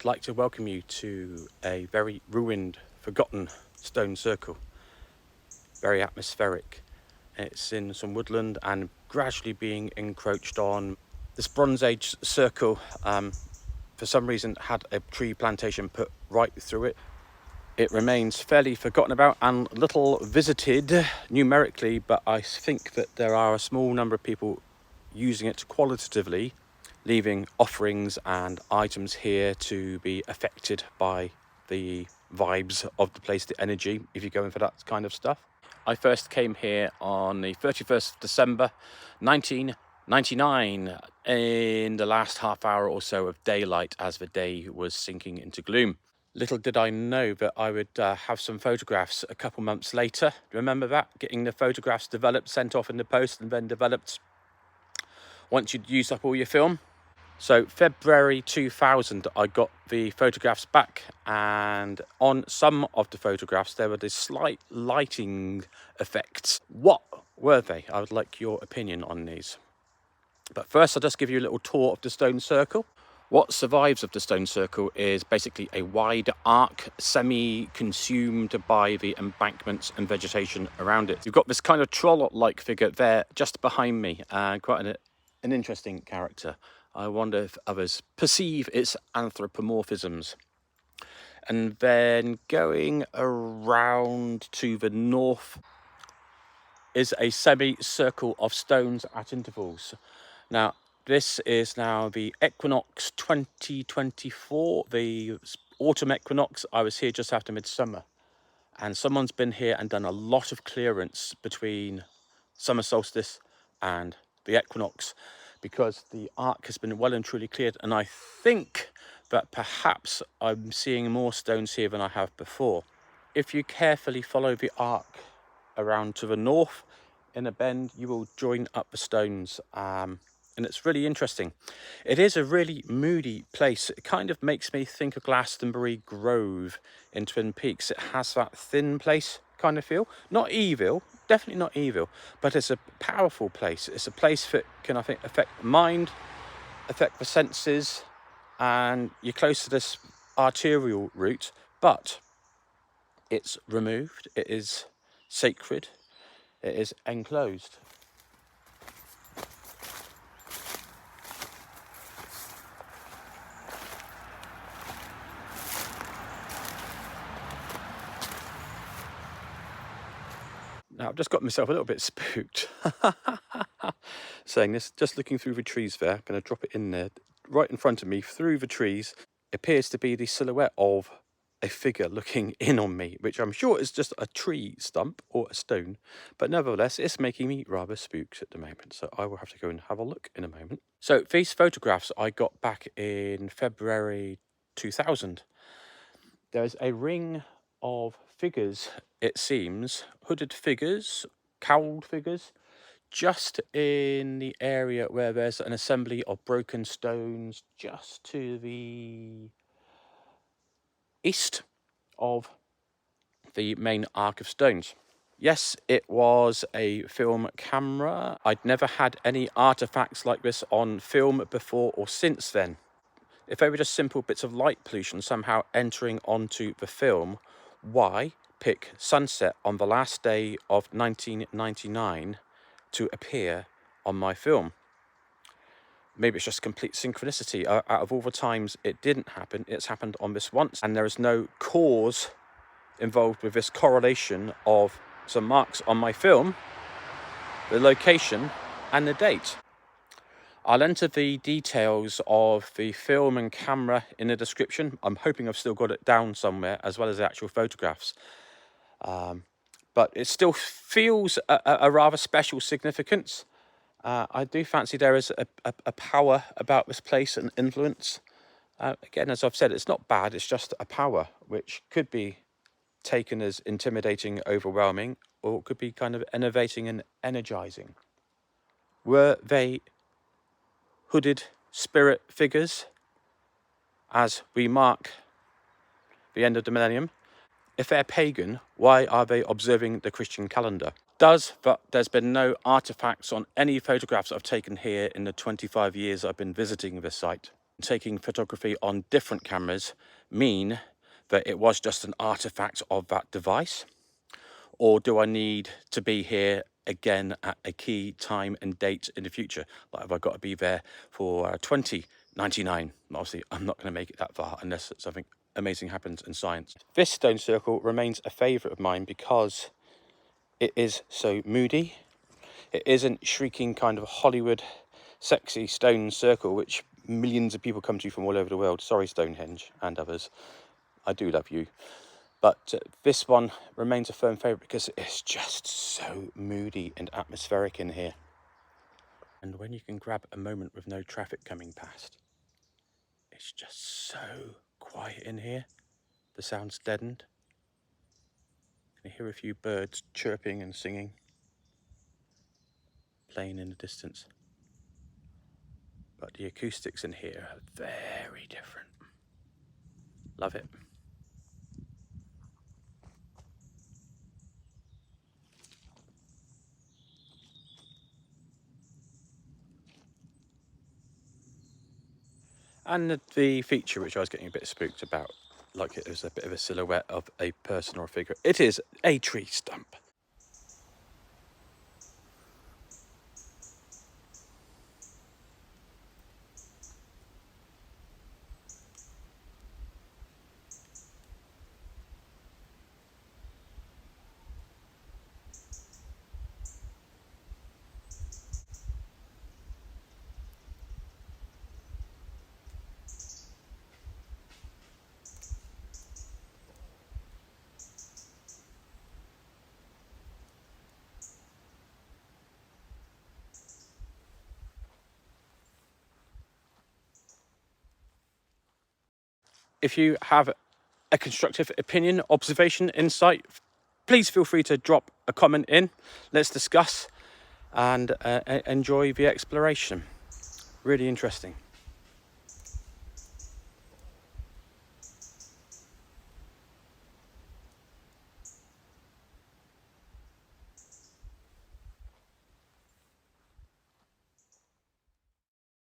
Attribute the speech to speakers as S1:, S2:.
S1: I'd like to welcome you to a very ruined, forgotten stone circle. Very atmospheric. It's in some woodland and gradually being encroached on. This Bronze Age circle, for some reason, had a tree plantation put right through it. It remains fairly forgotten about and little visited numerically, but I think that there are a small number of people using it qualitatively, leaving offerings and items here to be affected by the vibes of the place, the energy, if you're going for that kind of stuff. I first came here on the 31st of December 1999 in the last half hour or so of daylight as the day was sinking into gloom. Little did I know that I would have some photographs a couple months later. Remember that? Getting the photographs developed, sent off in the post, and then developed once you'd used up all your film. So February 2000, I got the photographs back, and on some of the photographs there were these slight lighting effects. What were they? I would like your opinion on these. But first I'll just give you a little tour of the stone circle. What survives of the stone circle is basically a wide arc, semi-consumed by the embankments and vegetation around it. You've got this kind of troll-like figure there just behind me, quite an interesting character. I wonder if others perceive its anthropomorphisms. And then going around to the north is a semicircle of stones at intervals. Now, this is now the equinox 2024, the autumn equinox. I was here just after midsummer, and someone's been here and done a lot of clearance between summer solstice and the equinox, because the arc has been well and truly cleared, and I think that perhaps I'm seeing more stones here than I have before. If you carefully follow the arc around to the north in a bend, you will join up the stones, and it's really interesting. It is a really moody place. It kind of makes me think of Glastonbury Grove in Twin Peaks. It has that thin place kind of feel. Not evil, definitely not evil, but it's a powerful place. It's a place that can, I think, affect the mind, affect the senses, and you're close to this arterial route, but it's removed, it is sacred, it is enclosed. Now, I've just got myself a little bit spooked saying this, just looking through the trees there. I'm going to drop it in there, right in front of me, through the trees. Appears to be the silhouette of a figure looking in on me, which I'm sure is just a tree stump or a stone. But nevertheless, it's making me rather spooked at the moment. So I will have to go and have a look in a moment. So these photographs I got back in February 2000. There's a ring of figures, it seems, hooded figures, cowled figures, just in the area where there's an assembly of broken stones just to the east of the main arc of stones. Yes, it was a film camera. I'd never had any artifacts like this on film before or since then. If they were just simple bits of light pollution somehow entering onto the film, why pick sunset on the last day of 1999 to appear on my film? Maybe it's just complete synchronicity. Out of all the times it didn't happen, it's happened on this once, and there is no cause involved with this correlation of some marks on my film, the location and the date. I'll enter the details of the film and camera in the description. I'm hoping I've still got it down somewhere, as well as the actual photographs. But it still feels a rather special significance. I do fancy there is a power about this place, an influence. Again, as I've said, it's not bad, it's just a power, which could be taken as intimidating, overwhelming, or it could be kind of innovating and energizing. Were they hooded spirit figures as we mark the end of the millennium? If they're pagan, why are they observing the Christian calendar? There's been no artifacts on any photographs I've taken here in the 25 years I've been visiting this site. taking photography on different cameras mean that it was just an artifact of that device? Or do I need to be here again at a key time and date in the future? Like, have I got to be there for 2099? Obviously, I'm not going to make it that far unless something amazing happens in science. This stone circle remains a favourite of mine because it is so moody. It isn't shrieking kind of Hollywood sexy stone circle, which millions of people come to from all over the world. Sorry, Stonehenge and others. I do love you. But this one remains a firm favourite because it's just so moody and atmospheric in here. And when you can grab a moment with no traffic coming past, it's just so quiet in here. The sound's deadened. You can hear a few birds chirping and singing, playing in the distance. But the acoustics in here are very different. Love it. And the feature which I was getting a bit spooked about, like it was a bit of a silhouette of a person or a figure, it is a tree stump. If you have a constructive opinion, observation, insight, please feel free to drop a comment in. Let's discuss and enjoy the exploration. Really interesting.